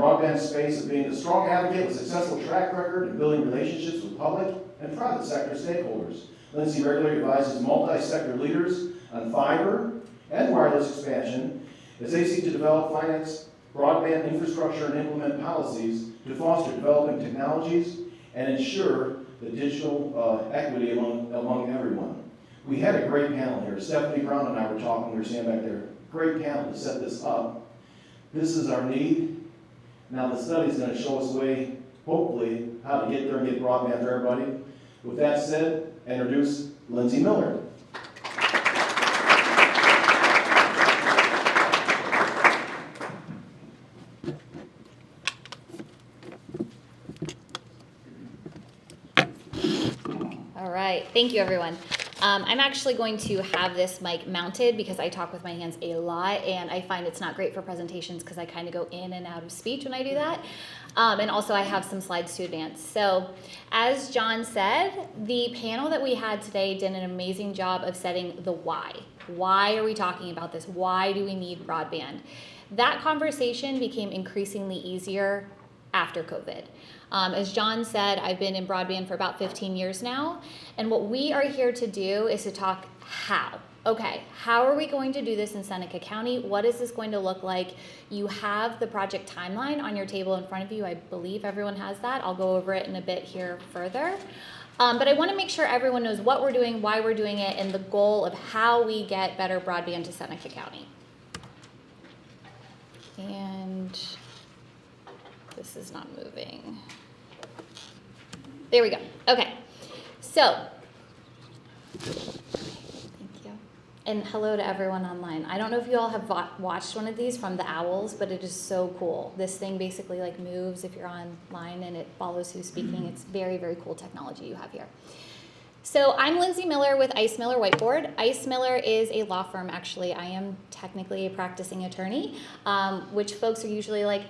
broadband space of being a strong advocate with successful track record in building relationships with public and private sector stakeholders. Lindsey regularly advises multi-sector leaders on fiber and wireless expansion as they seek to develop, finance, broadband infrastructure and implement policies to foster developing technologies and ensure the digital equity among everyone. We had a great panel here. Stephanie Brown and I were talking, we were standing back there. Great panel to set this up. This is our need. Now the study is going to show us a way, hopefully, how to get there and get broadband for everybody. With that said, introduce Lindsey Miller. All right, thank you everyone. I'm actually going to have this mic mounted because I talk with my hands a lot and I find it's not great for presentations because I kind of go in and out of speech when I do that. And also I have some slides to advance. So as John said, the panel that we had today did an amazing job of setting the why. Why are we talking about this? Why do we need broadband? That conversation became increasingly easier after COVID. As John said, I've been in broadband for about 15 years now, and what we are here to do is to talk how. Okay, how are we going to do this in Seneca County? What is this going to look like? You have the project timeline on your table in front of you. I believe everyone has that. I'll go over it in a bit here further. But I want to make sure everyone knows what we're doing, why we're doing it, and the goal of how we get better broadband to Seneca County. And this is not moving. There we go. Okay. So, thank you. And hello to everyone online. I don't know if you all have watched one of these from the Owls, but it is so cool. This thing basically like moves if you're online and it follows who's speaking. It's very, very cool technology you have here. So I'm Lindsey Miller with Ice Miller Whiteboard. Ice Miller is a law firm, actually. I am technically a practicing attorney, which folks are usually like,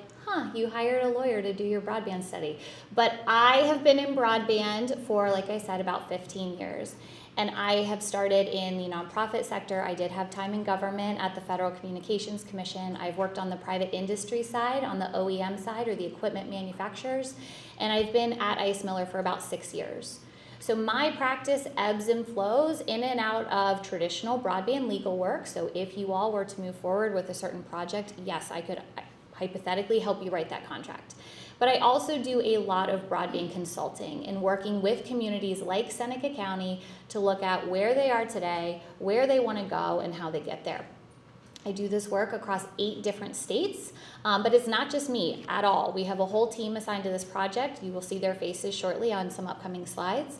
you hired a lawyer to do your broadband study. But I have been in broadband for, like I said, about 15 years. And I have started in the nonprofit sector. I did have time in government at the Federal Communications Commission. I've worked on the private industry side, on the OEM side, or the equipment manufacturers. And I've been at Ice Miller for about 6 years. So my practice ebbs and flows in and out of traditional broadband legal work. So if you all were to move forward with a certain project, yes, I could hypothetically help you write that contract. But I also do a lot of broadband consulting and working with communities like Seneca County to look at where they are today, where they want to go, and how they get there. I do this work across 8 different states, but it's not just me at all. We have a whole team assigned to this project. You will see their faces shortly on some upcoming slides.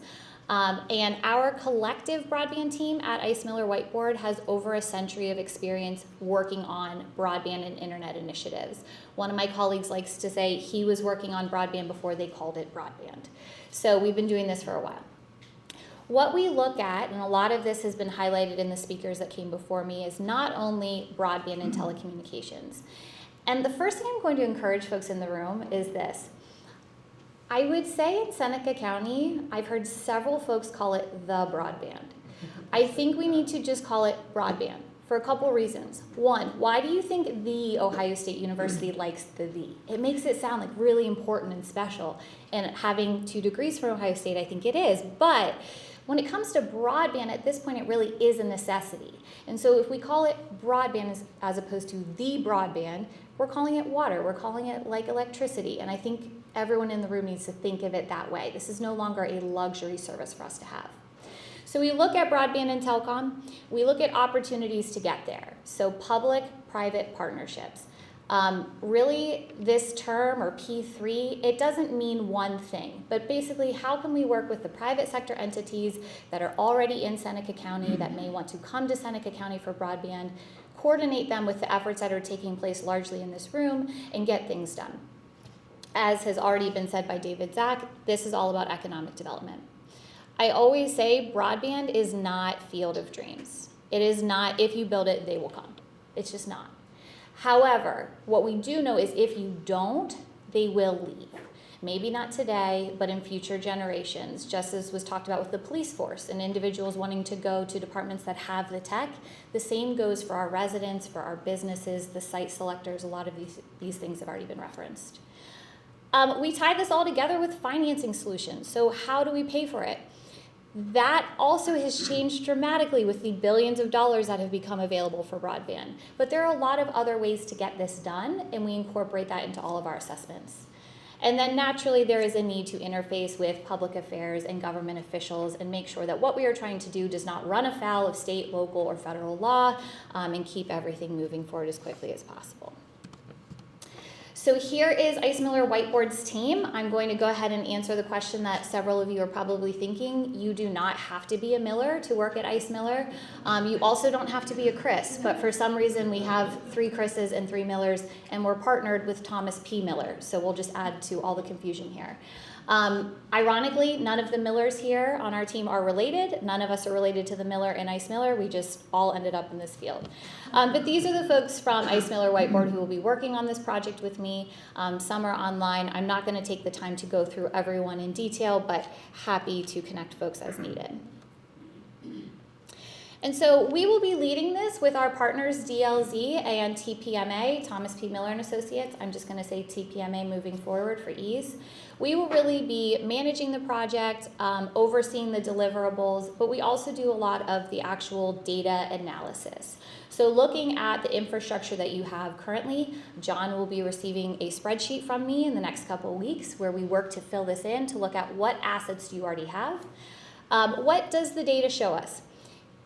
And our collective broadband team at Ice Miller Whiteboard has over a century of experience working on broadband and internet initiatives. One of my colleagues likes to say he was working on broadband before they called it broadband. So we've been doing this for a while. What we look at, and a lot of this has been highlighted in the speakers that came before me, is not only broadband and telecommunications. And the first thing I'm going to encourage folks in the room is this. I would say in Seneca County, I've heard several folks call it the broadband. I think we need to just call it broadband for a couple reasons. One, why do you think the Ohio State University likes the? It makes it sound like really important and special. And having 2 degrees from Ohio State, I think it is. But when it comes to broadband, at this point, it really is a necessity. And so if we call it broadband as opposed to the broadband, we're calling it water. We're calling it like electricity. And I think everyone in the room needs to think of it that way. This is no longer a luxury service for us to have. So we look at broadband and telecom. We look at opportunities to get there. So public-private partnerships. Really, this term, or P3, it doesn't mean one thing, but basically how can we work with the private sector entities that are already in Seneca County that may want to come to Seneca County for broadband, coordinate them with the efforts that are taking place largely in this room, and get things done. As has already been said by David Zach, this is all about economic development. I always say broadband is not field of dreams. It is not if you build it, they will come. It's just not. However, what we do know is if you don't, they will leave. Maybe not today, but in future generations, just as was talked about with the police force and individuals wanting to go to departments that have the tech. The same goes for our residents, for our businesses, the site selectors. A lot of these things have already been referenced. We tie this all together with financing solutions. So how do we pay for it? That also has changed dramatically with the billions of dollars that have become available for broadband. But there are a lot of other ways to get this done, and we incorporate that into all of our assessments. And then naturally, there is a need to interface with public affairs and government officials and make sure that what we are trying to do does not run afoul of state, local, or federal law, and keep everything moving forward as quickly as possible. So here is Ice Miller Whiteboard's team. I'm going to go ahead and answer the question that several of you are probably thinking. You do not have to be a Miller to work at Ice Miller. You also don't have to be a Chris, but for some reason we have 3 Chris's and 3 Millers, and we're partnered with Thomas P. Miller, so we'll just add to all the confusion here. Ironically, none of the Millers here on our team are related. None of us are related to the Miller and Ice Miller. We just all ended up in this field. But these are the folks from Ice Miller Whiteboard who will be working on this project with me. Some are online. I'm not going to take the time to go through everyone in detail, but happy to connect folks as needed. And so we will be leading this with our partners DLZ and TPMA, Thomas P. Miller and Associates. I'm just going to say TPMA moving forward for ease. We will really be managing the project, overseeing the deliverables, but we also do a lot of the actual data analysis. So looking at the infrastructure that you have currently, John will be receiving a spreadsheet from me in the next couple of weeks where we work to fill this in to look at what assets do you already have. What does the data show us?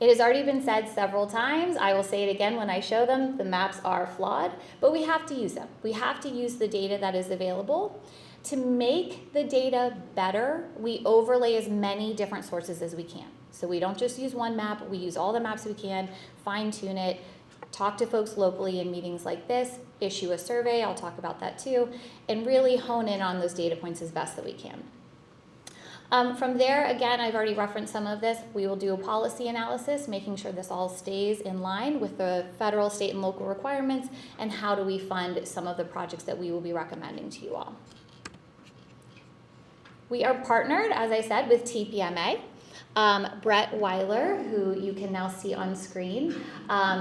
It has already been said several times. I will say it again when I show them. The maps are flawed, but we have to use them. We have to use the data that is available. To make the data better, we overlay as many different sources as we can. So we don't just use one map, we use all the maps we can, fine tune it, talk to folks locally in meetings like this, issue a survey, I'll talk about that too, and really hone in on those data points as best that we can. From there, again, I've already referenced some of this. We will do a policy analysis, making sure this all stays in line with the federal, state, and local requirements, and how do we fund some of the projects that we will be recommending to you all. We are partnered, as I said, with TPMA. Brett Weiler, who you can now see on screen,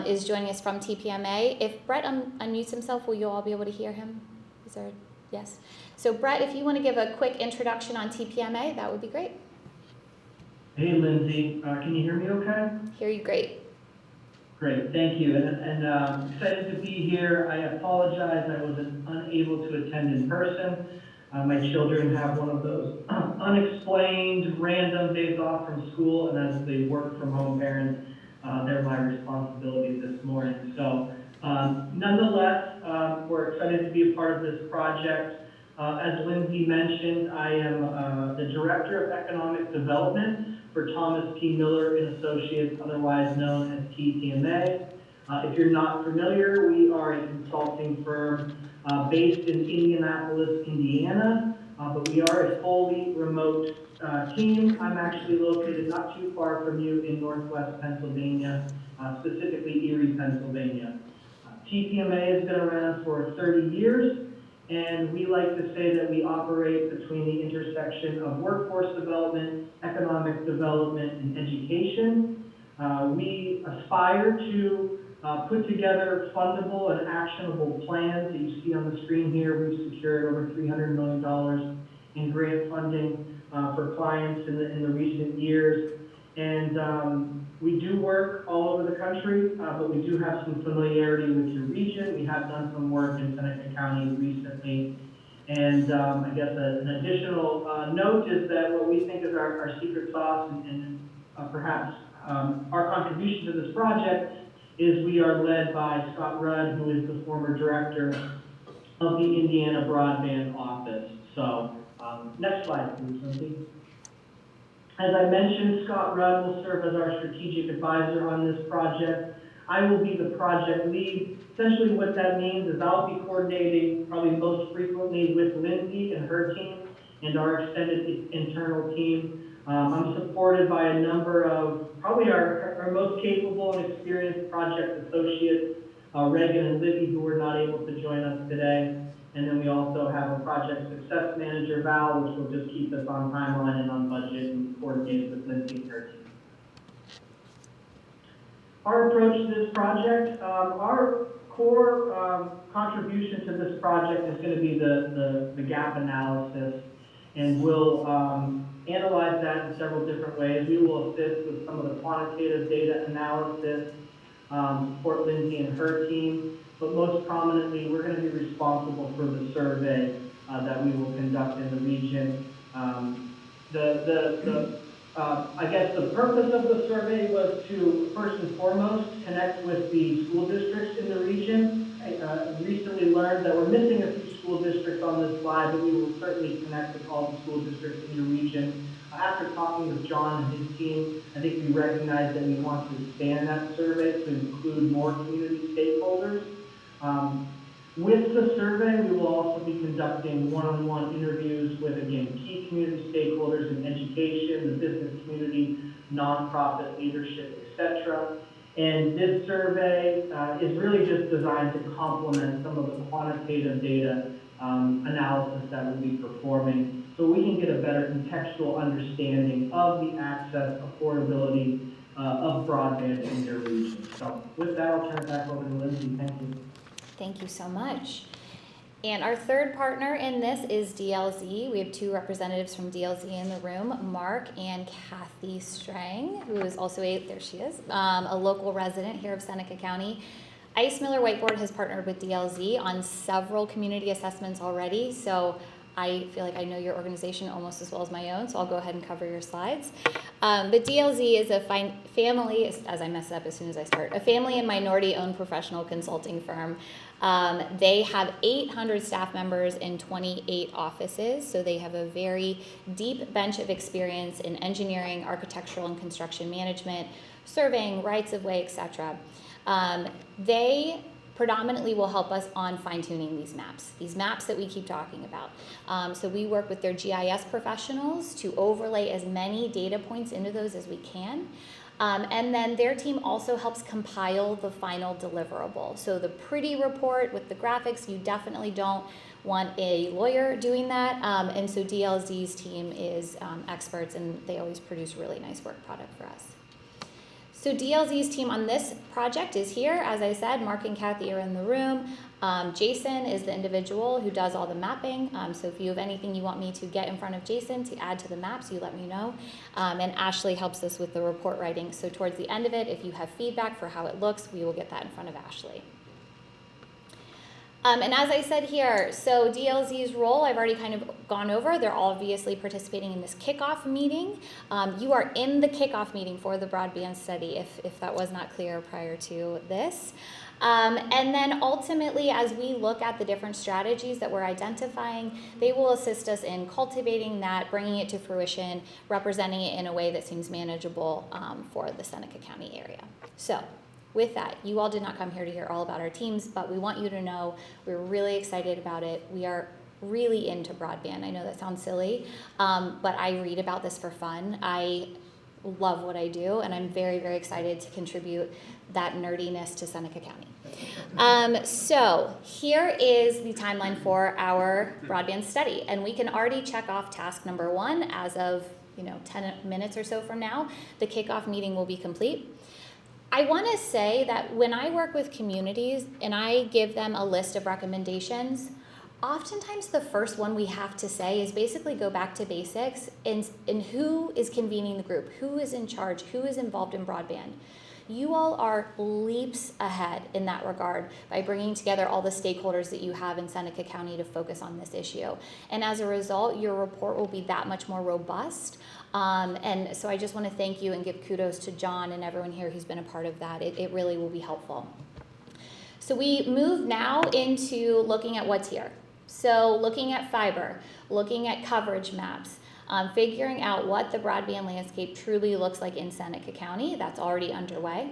is joining us from TPMA. If Brett unmutes himself, will you all be able to hear him? Is there, yes? So Brett, if you want to give a quick introduction on TPMA, that would be great. Hey, Lindsay, can you hear me okay? Hear you great. Great, thank you, and excited to be here. I apologize, I was unable to attend in person. My children have one of those unexplained random days off from school, and as they work from home parents, they're my responsibility this morning. So nonetheless, we're excited to be a part of this project. As Lindsay mentioned, I am the Director of Economic Development for Thomas P. Miller and Associates, otherwise known as TPMA. If you're not familiar, we are a consulting firm based in Indianapolis, Indiana, but we are a fully remote team. I'm actually located not too far from you in Northwest Pennsylvania, specifically Erie, Pennsylvania. TPMA has been around for 30 years, and we like to say that we operate between the intersection of workforce development, economic development, and education. We aspire to put together fundable and actionable plans that you see on the screen here. We've secured over $300 million in grant funding for clients in the recent years. And we do work all over the country, but we do have some familiarity with your region. We have done some work in Seneca County recently. And I guess an additional note is that what we think is our secret sauce and perhaps our contribution to this project is we are led by Scott Rudd, who is the former director of the Indiana Broadband office. So next slide, please, Lindsay. As I mentioned, Scott Rudd will serve as our strategic advisor on this project. I will be the project lead. Essentially what that means is I'll be coordinating probably most frequently with Lindsay and her team and our extended internal team. I'm supported by a number of probably our most capable and experienced project associates, Reagan and Libby, who were not able to join us today. And then we also have a project success manager, Val, which will just keep us on timeline and on budget and coordinate with Lindsey and her team. Our approach to this project, our core contribution to this project is going to be the gap analysis, and we'll analyze that in several different ways. We will assist with some of the quantitative data analysis, support Lindsey and her team, but most prominently, we're going to be responsible for the survey that we will conduct in the region. I guess the purpose of the survey was to, first and foremost, connect with the school districts in the region. I recently learned that we're missing a few school districts on this slide, but we will certainly connect with all the school districts in the region. After talking with John and his team, I think we recognize that we want to expand that survey to include more community stakeholders. With the survey, we will also be conducting one-on-one interviews with, again, key community stakeholders in education, the business community, nonprofit leadership, etc. And this survey is really just designed to complement some of the quantitative data analysis that we'll be performing, so we can get a better contextual understanding of the access, affordability of broadband in your region. So with that, I'll turn it back over to Lindsey. Thank you. Thank you so much. And our third partner in this is DLZ. We have two representatives from DLZ in the room, Mark and Kathy Strang, who is also there she is, a local resident here of Seneca County. Ice Miller Whiteboard has partnered with DLZ on several community assessments already, so I feel like I know your organization almost as well as my own, so I'll go ahead and cover your slides. But DLZ is a family, as I mess up as soon as I start, a family and minority-owned professional consulting firm. They have 800 staff members in 28 offices, so they have a very deep bench of experience in engineering, architectural and construction management, surveying, rights-of-way, etc. They predominantly will help us on fine-tuning these maps that we keep talking about. So we work with their GIS professionals to overlay as many data points into those as we can. And then their team also helps compile the final deliverable. So the pretty report with the graphics, you definitely don't want a lawyer doing that. And so DLZ's team is experts, and they always produce really nice work product for us. So DLZ's team on this project is here. As I said, Mark and Kathy are in the room. Jason is the individual who does all the mapping. So if you have anything you want me to get in front of Jason to add to the maps, you let me know. And Ashley helps us with the report writing. So towards the end of it, if you have feedback for how it looks, we will get that in front of Ashley. And as I said here, so DLZ's role, I've already kind of gone over. They're obviously participating in this kickoff meeting. You are in the kickoff meeting for the broadband study, if that was not clear prior to this. And then ultimately, as we look at the different strategies that we're identifying, they will assist us in cultivating that, bringing it to fruition, representing it in a way that seems manageable for the Seneca County area. So with that, you all did not come here to hear all about our teams, but we want you to know we're really excited about it. We are really into broadband. I know that sounds silly, but I read about this for fun. I love what I do, and I'm very, very excited to contribute that nerdiness to Seneca County. So here is the timeline for our broadband study, and we can already check off task number 1 as of 10 minutes or so from now. The kickoff meeting will be complete. I want to say that when I work with communities and I give them a list of recommendations, oftentimes the first one we have to say is basically go back to basics and who is convening the group, who is in charge, who is involved in broadband. You all are leaps ahead in that regard by bringing together all the stakeholders that you have in Seneca County to focus on this issue. And as a result, your report will be that much more robust. And so I just want to thank you and give kudos to John and everyone here who's been a part of that. It really will be helpful. So we move now into looking at what's here. So looking at fiber, looking at coverage maps, figuring out what the broadband landscape truly looks like in Seneca County. That's already underway.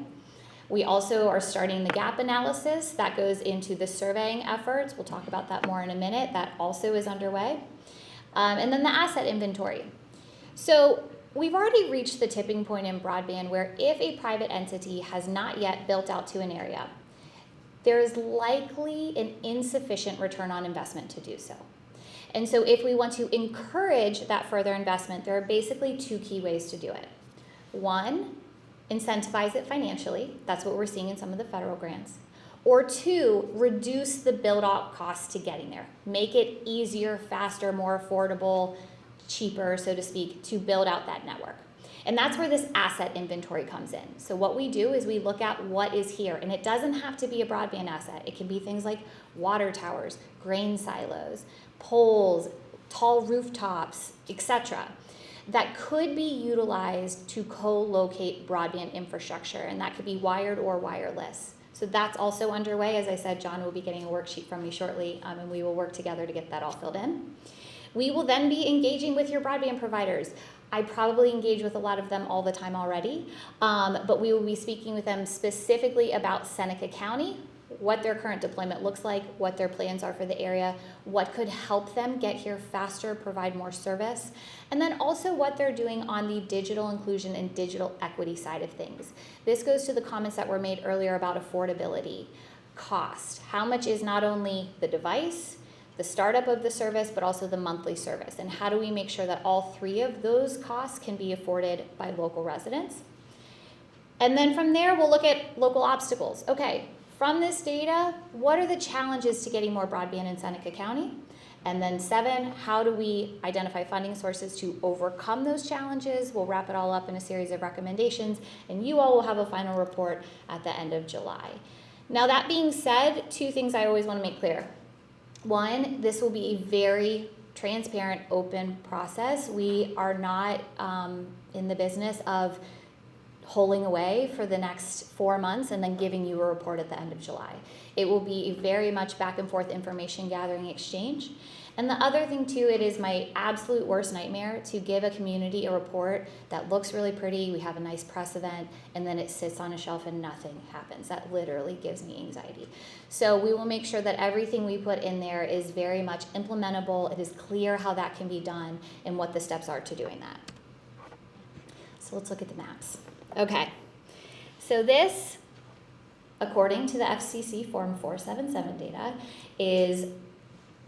We also are starting the gap analysis. That goes into the surveying efforts. We'll talk about that more in a minute. That also is underway. And then the asset inventory. So we've already reached the tipping point in broadband where if a private entity has not yet built out to an area, there is likely an insufficient return on investment to do so. And so if we want to encourage that further investment, there are basically two key ways to do it. One, incentivize it financially. That's what we're seeing in some of the federal grants. Or two, reduce the build-out costs to getting there. Make it easier, faster, more affordable, cheaper, so to speak, to build out that network. And that's where this asset inventory comes in. So what we do is we look at what is here, and it doesn't have to be a broadband asset. It can be things like water towers, grain silos, poles, tall rooftops, etc., that could be utilized to co-locate broadband infrastructure, and that could be wired or wireless. So that's also underway. As I said, John will be getting a worksheet from me shortly, and we will work together to get that all filled in. We will then be engaging with your broadband providers. I probably engage with a lot of them all the time already, but we will be speaking with them specifically about Seneca County, what their current deployment looks like, what their plans are for the area, what could help them get here faster, provide more service, and then also what they're doing on the digital inclusion and digital equity side of things. This goes to the comments that were made earlier about affordability, cost. How much is not only the device, the startup of the service, but also the monthly service, and how do we make sure that all three of those costs can be afforded by local residents? And then from there, we'll look at local obstacles. Okay, from this data, what are the challenges to getting more broadband in Seneca County? And then 7, how do we identify funding sources to overcome those challenges? We'll wrap it all up in a series of recommendations, and you all will have a final report at the end of July. Now, that being said, 2 things I always want to make clear. 1, this will be a very transparent, open process. We are not in the business of holding away for the next 4 months and then giving you a report at the end of July. It will be very much back and forth information gathering exchange. And the other thing too, it is my absolute worst nightmare to give a community a report that looks really pretty, we have a nice press event, and then it sits on a shelf and nothing happens. That literally gives me anxiety. So we will make sure that everything we put in there is very much implementable. It is clear how that can be done and what the steps are to doing that. So let's look at the maps. Okay, so this, according to the FCC Form 477 data, is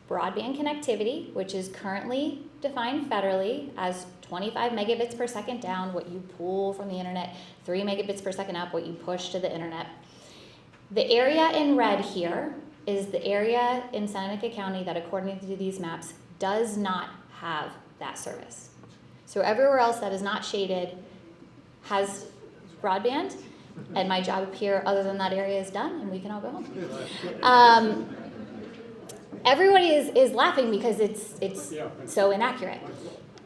broadband connectivity, which is currently defined federally as 25 megabits per second down, what you pull from the internet, 3 megabits per second up, what you push to the internet. The area in red here is the area in Seneca County that, according to these maps, does not have that service. So everywhere else that is not shaded has broadband, and my job up here, other than that area, is done, and we can all go home. Everybody is laughing because it's so inaccurate.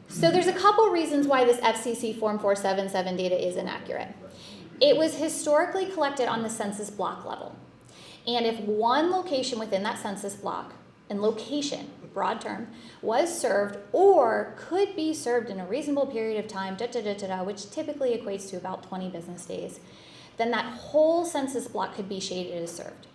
So there's a couple reasons why this FCC Form 477 data is inaccurate. It was historically collected on the census block level. And if one location within that census block, and location, broad term, was served or could be served in a reasonable period of time, which typically equates to about 20 business days, then that whole census block could be shaded as served.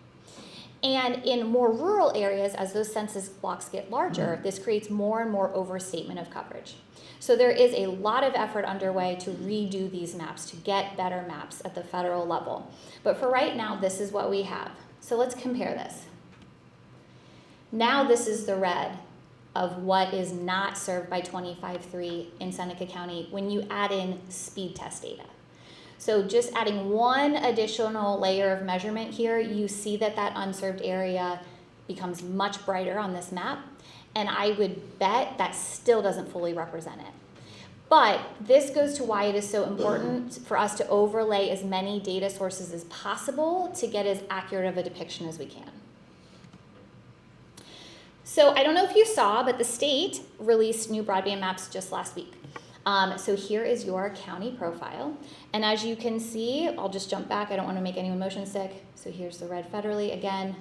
And in more rural areas, as those census blocks get larger, this creates more and more overstatement of coverage. So there is a lot of effort underway to redo these maps, to get better maps at the federal level. But for right now, this is what we have. So let's compare this. Now this is the red of what is not served by 25.3 in Seneca County when you add in speed test data. So just adding one additional layer of measurement here, you see that that unserved area becomes much brighter on this map, and I would bet that still doesn't fully represent it. But this goes to why it is so important for us to overlay as many data sources as possible to get as accurate of a depiction as we can. So I don't know if you saw, but the state released new broadband maps just last week. So here is your county profile. And as you can see, I'll just jump back. I don't want to make anyone motion sick. So here's the red federally. Again,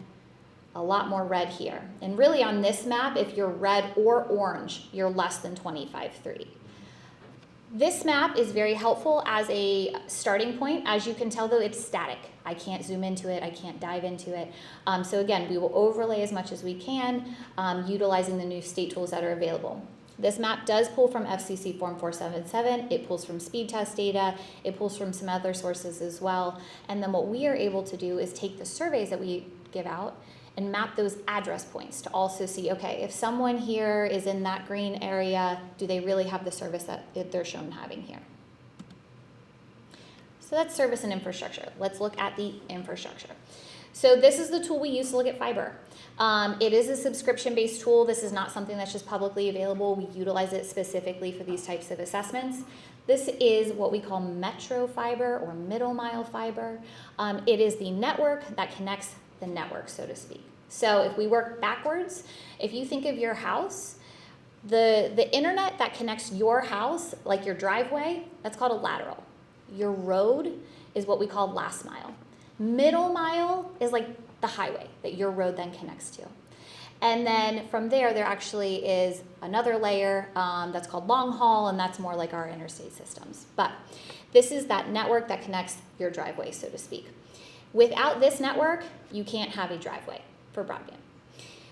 a lot more red here. And really on this map, if you're red or orange, you're less than 25.3. This map is very helpful as a starting point. As you can tell, though, it's static. I can't zoom into it. I can't dive into it. So again, we will overlay as much as we can, utilizing the new state tools that are available. This map does pull from FCC Form 477. It pulls from speed test data. It pulls from some other sources as well. And then what we are able to do is take the surveys that we give out, and map those address points to also see, okay, if someone here is in that green area, do they really have the service that they're shown having here? So that's service and infrastructure. Let's look at the infrastructure. So this is the tool we use to look at fiber. It is a subscription-based tool. This is not something that's just publicly available. We utilize it specifically for these types of assessments. This is what we call metro fiber or middle mile fiber. It is the network that connects the network, so to speak. So if we work backwards, if you think of your house, the internet that connects your house, like your driveway, that's called a lateral. Your road is what we call last mile. Middle mile is like the highway that your road then connects to. And then from there actually is another layer that's called long haul, and that's more like our interstate systems. But this is that network that connects your driveway, so to speak. Without this network, you can't have a driveway for broadband.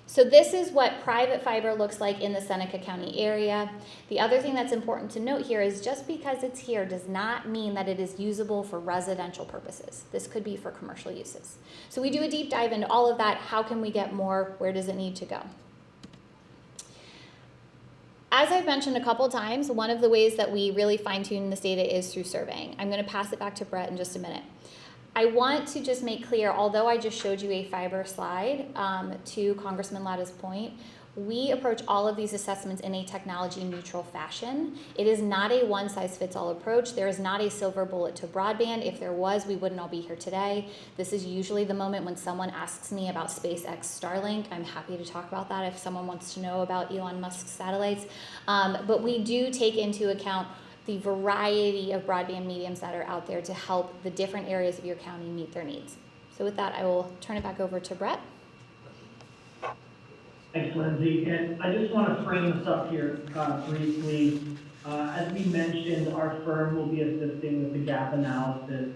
So this is what private fiber looks like in the Seneca County area. The other thing that's important to note here is just because it's here does not mean that it is usable for residential purposes. This could be for commercial uses. So we do a deep dive into all of that. How can we get more? Where does it need to go? As I've mentioned a couple times, one of the ways that we really fine-tune this data is through surveying. I'm going to pass it back to Brett in just a minute. I want to just make clear, although I just showed you a fiber slide, to Congressman Latta's point, we approach all of these assessments in a technology neutral fashion. It is not a one-size-fits-all approach. There is not a silver bullet to broadband. If there was, we wouldn't all be here today. This is usually the moment when someone asks me about SpaceX Starlink. I'm happy to talk about that if someone wants to know about Elon Musk's satellites. But we do take into account the variety of broadband mediums that are out there to help the different areas of your county meet their needs. So with that, I will turn it back over to Brett. Thanks, Lindsay. And I just want to frame this up here briefly. As we mentioned, our firm will be assisting with the gap analysis.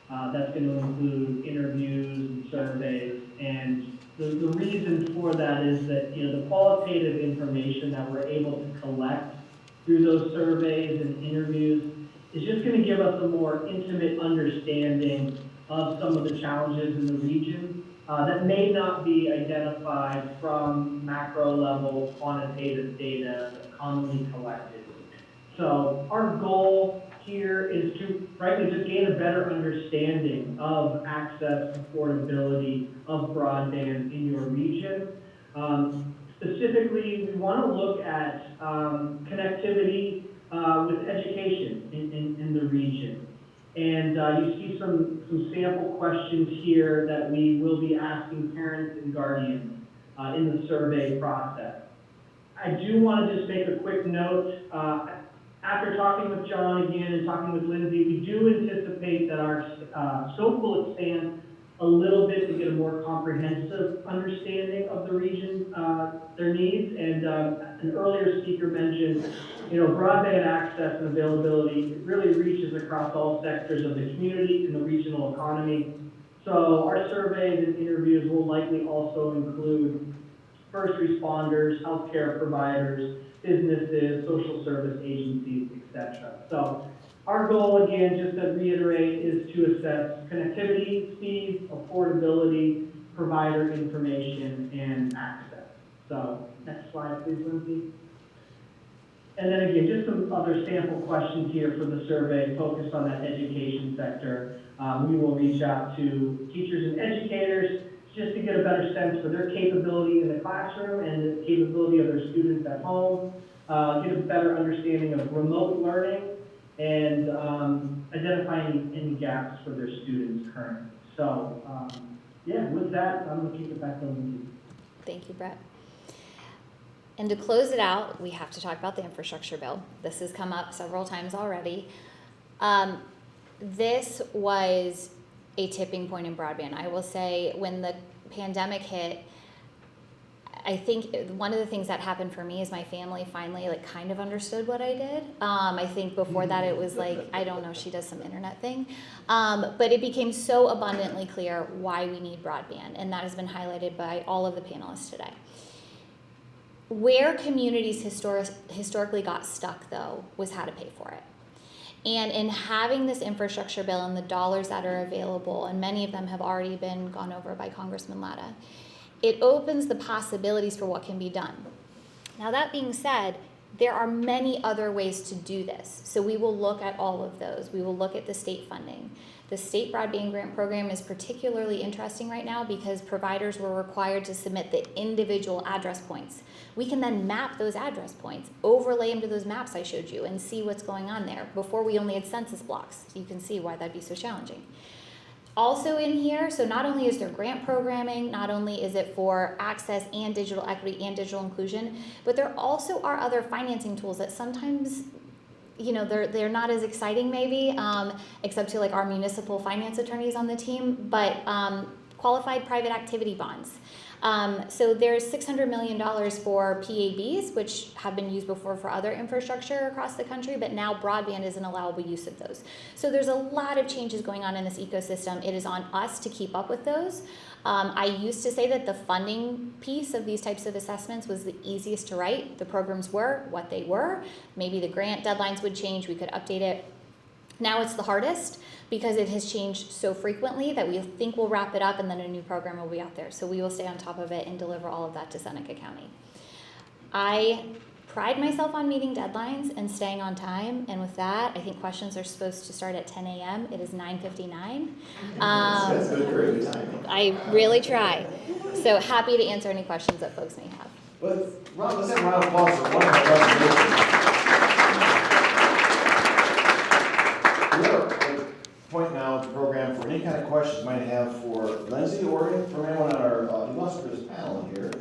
That's going to include interviews and surveys. And the reason for that is that, the qualitative information that we're able to collect through those surveys and interviews is just going to give us a more intimate understanding of some of the challenges in the region that may not be identified from macro level quantitative data that's commonly collected. So our goal here is to, frankly, just gain a better understanding of access, affordability of broadband in your region. Specifically, we want to look at connectivity with education in the region. And you see some sample questions here that we will be asking parents and guardians in the survey process. I do want to just make a quick note. After talking with John again and talking with Lindsay, we do anticipate that our scope will expand a little bit to get a more comprehensive understanding of the region, their needs. And an earlier speaker mentioned, broadband access and availability really reaches across all sectors of the community and the regional economy. So our surveys and interviews will likely also include first responders, healthcare providers, businesses, social service agencies, etc. So our goal, again, just to reiterate, is to assess connectivity, speed, affordability, provider information, and access. So next slide, please, Lindsay. And then again, just some other sample questions here for the survey focused on that education sector. We will reach out to teachers and educators just to get a better sense for their capability in the classroom and the capability of their students at home, get a better understanding of remote learning, and identifying any gaps for their students currently. So, with that, I'm going to kick it back over to you. Thank you, Brett. And to close it out, we have to talk about the infrastructure bill. This has come up several times already. This was a tipping point in broadband. I will say when the pandemic hit, I think one of the things that happened for me is my family finally kind of understood what I did. I think before that it was I don't know, she does some internet thing. But it became so abundantly clear why we need broadband, and that has been highlighted by all of the panelists today. Where communities historically got stuck, though, was how to pay for it. And in having this infrastructure bill and the dollars that are available, and many of them have already been gone over by Congressman Latta, it opens the possibilities for what can be done. Now, that being said, there are many other ways to do this. So we will look at all of those. We will look at the state funding. The state broadband grant program is particularly interesting right now because providers were required to submit the individual address points. We can then map those address points, overlay them to those maps I showed you, and see what's going on there. Before, we only had census blocks. You can see why that'd be so challenging. Also in here, so not only is there grant programming, not only is it for access and digital equity and digital inclusion, but there also are other financing tools that sometimes, you know, they're not as exciting maybe, except to like our municipal finance attorneys on the team, but qualified private activity bonds. So there's $600 million for PABs, which have been used before for other infrastructure across the country, but now broadband is an allowable use of those. So there's a lot of changes going on in this ecosystem. It is on us to keep up with those. I used to say that the funding piece of these types of assessments was the easiest to write. The programs were what they were. Maybe the grant deadlines would change. We could update it. Now it's the hardest because it has changed so frequently that we think we'll wrap it up and then a new program will be out there. So we will stay on top of it and deliver all of that to Seneca County. I pride myself on meeting deadlines and staying on time. And with that, I think questions are supposed to start at 10 a.m. It is 9:59. That's good, great timing. I really try. So happy to answer any questions that folks may have. Let's have a round of applause for one of our presentations. We are at the point now in the program for any kind of questions you might have for Lindsey or from anyone on our illustrious panel here.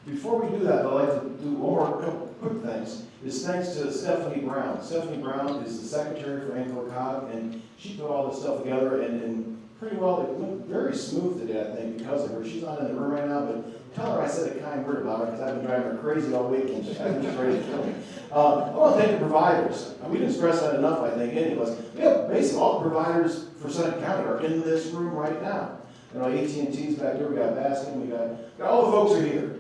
Before we do that, I'd like to do one more couple quick things. Is thanks to Stephanie Brown. Stephanie Brown is the secretary for ANCO-COG, and she put all this stuff together, and pretty well, it went very smooth today, I think, because of her. She's not in the room right now, but tell her I said a kind word about her, because I've been driving her crazy all week, and she's just ready to kill me. I want to thank the providers. We didn't stress that enough, I think, any of us. We have basically all the providers for Seneca County are in this room right now. You know, AT&T's back there, we got Baskin, we got all the folks are here.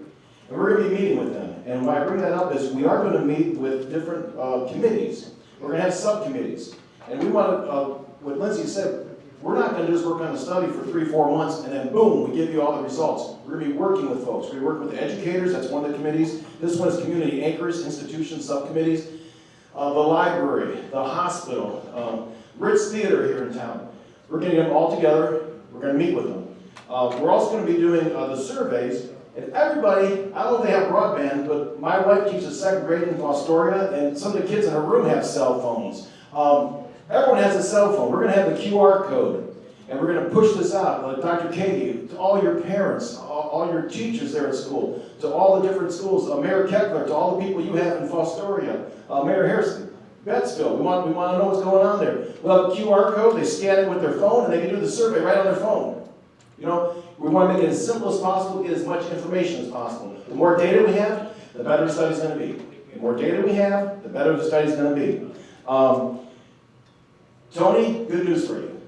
And we're going to be meeting with them. And why I bring that up is we are going to meet with different committees. We're going to have subcommittees. And we want to, what Lindsey said, we're not going to just work on the study for 3-4 months and then boom, we give you all the results. We're going to be working with folks. We're going to work with the educators, that's one of the committees. This one is community anchors, institutions, subcommittees. The library, the hospital, Ritz Theater here in town. We're getting them all together. We're going to meet with them. We're also going to be doing the surveys. And everybody, I don't know if they have broadband, but my wife teaches second grade in Astoria, and some of the kids in her room have cell phones. Everyone has a cell phone. We're going to have the QR code, and we're going to push this out, like Dr. Katie, to all your parents, all your teachers there at school, to all the different schools, Mayor Keckler, to all the people you have in Fostoria, Mayor Harrison, Bettsville. We want to know what's going on there. We'll have a QR code. They scan it with their phone, and they can do the survey right on their phone. You know, we want to make it as simple as possible, get as much information as possible. The more data we have, the better the study's going to be. The more data we have, the better the study's going to be. Tony, good news for you.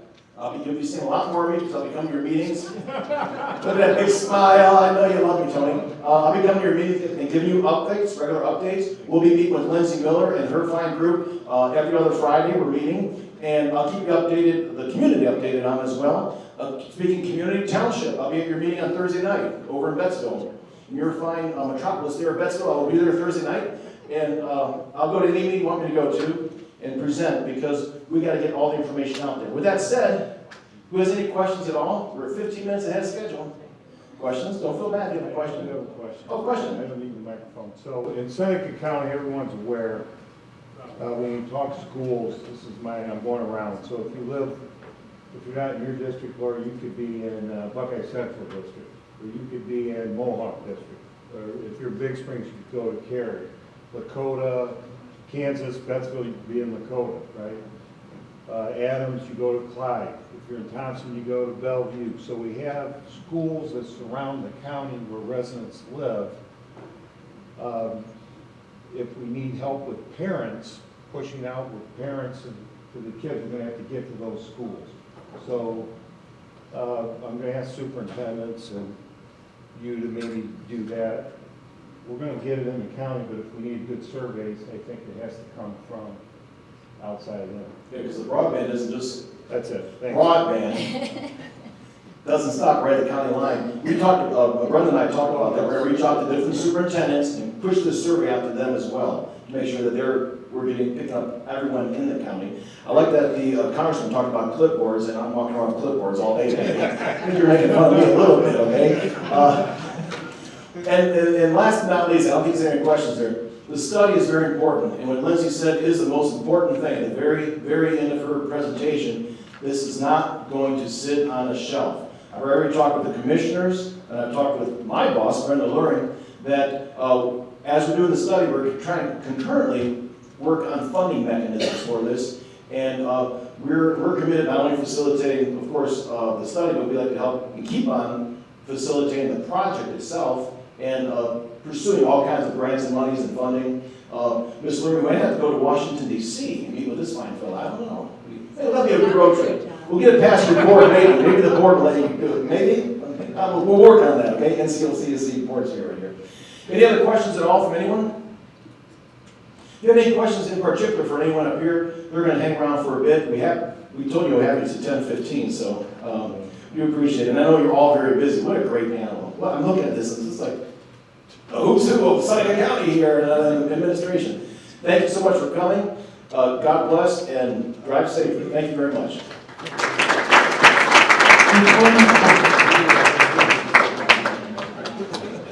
You'll be seeing a lot more of me because I'll be coming to your meetings. Look at that big smile. I know you love me, Tony. I'll be coming to your meetings and giving you updates, regular updates. We'll be meeting with Lindsey Miller and her fine group every other Friday. We're meeting. And I'll keep you updated, the community updated on as well. Speaking community, township, I'll be at your meeting on Thursday night over in Bettsville. In your fine metropolis there at Bettsville, I will be there Thursday night. And I'll go to any meeting you want me to go to and present because we got to get all the information out there. With that said, who has any questions at all? We're 15 minutes ahead of schedule. Questions? Don't feel bad if you have a question. I have a question. Oh, question. I don't need the microphone. So in Seneca County, everyone's aware, when we talk schools, I'm going around. So if you're not in your district, or you could be in Buckeye Central District, or you could be in Mohawk District, or if you're Big Springs, you could go to Cary. Lakota, Kansas, Bettsville, you could be in Lakota, right? Adams, you go to Clyde. If you're in Thompson, you go to Bellevue. So we have schools that surround the county where residents live. If we need help with parents, pushing out with parents and to the kids, we're going to have to get to those schools. So I'm going to ask superintendents and you to maybe do that. We're going to get it in the county, but if we need good surveys, I think it has to come from outside of them. Yeah, because the broadband isn't just That's it. Thanks. broadband. Doesn't stop right at the county line. We talked, Brenda and I talked about that. We're gonna reach out to different superintendents and push this survey out to them as well, to make sure that we're picking up everyone in the county. I like that the congressman talked about clipboards, and I'm walking around with clipboards all day today. I think you're making fun of me a little bit, okay? And last but not least, I don't think there's any questions there. The study is very important, and what Lindsey said is the most important thing. At the very, very end of her presentation, this is not going to sit on a shelf. I've already talked with the commissioners, and I've talked with my boss, Brenda Luring, that as we're doing the study, we're trying to concurrently work on funding mechanisms for this. And we're committed not only facilitating, of course, the study, but we like to help and keep on facilitating the project itself and pursuing all kinds of grants and monies and funding. Ms. Lurie, we might have to go to Washington, D.C. and meet with this fine fellow. I don't know. That'll be a good road trip. We'll get it past your board, maybe. Maybe the board will let you do it. Maybe? We'll work on that, okay? NCLCSC board's here right here. Any other questions at all from anyone? If you have any questions in particular for anyone up here, they're going to hang around for a bit. We told you we'll have it at 10:15, so we appreciate it. And I know you're all very busy. What a great panel. Well, I'm looking at this, and it's like a who's who of Seneca County here and administration. Thank you so much for coming. God bless and drive safely. Thank you very much.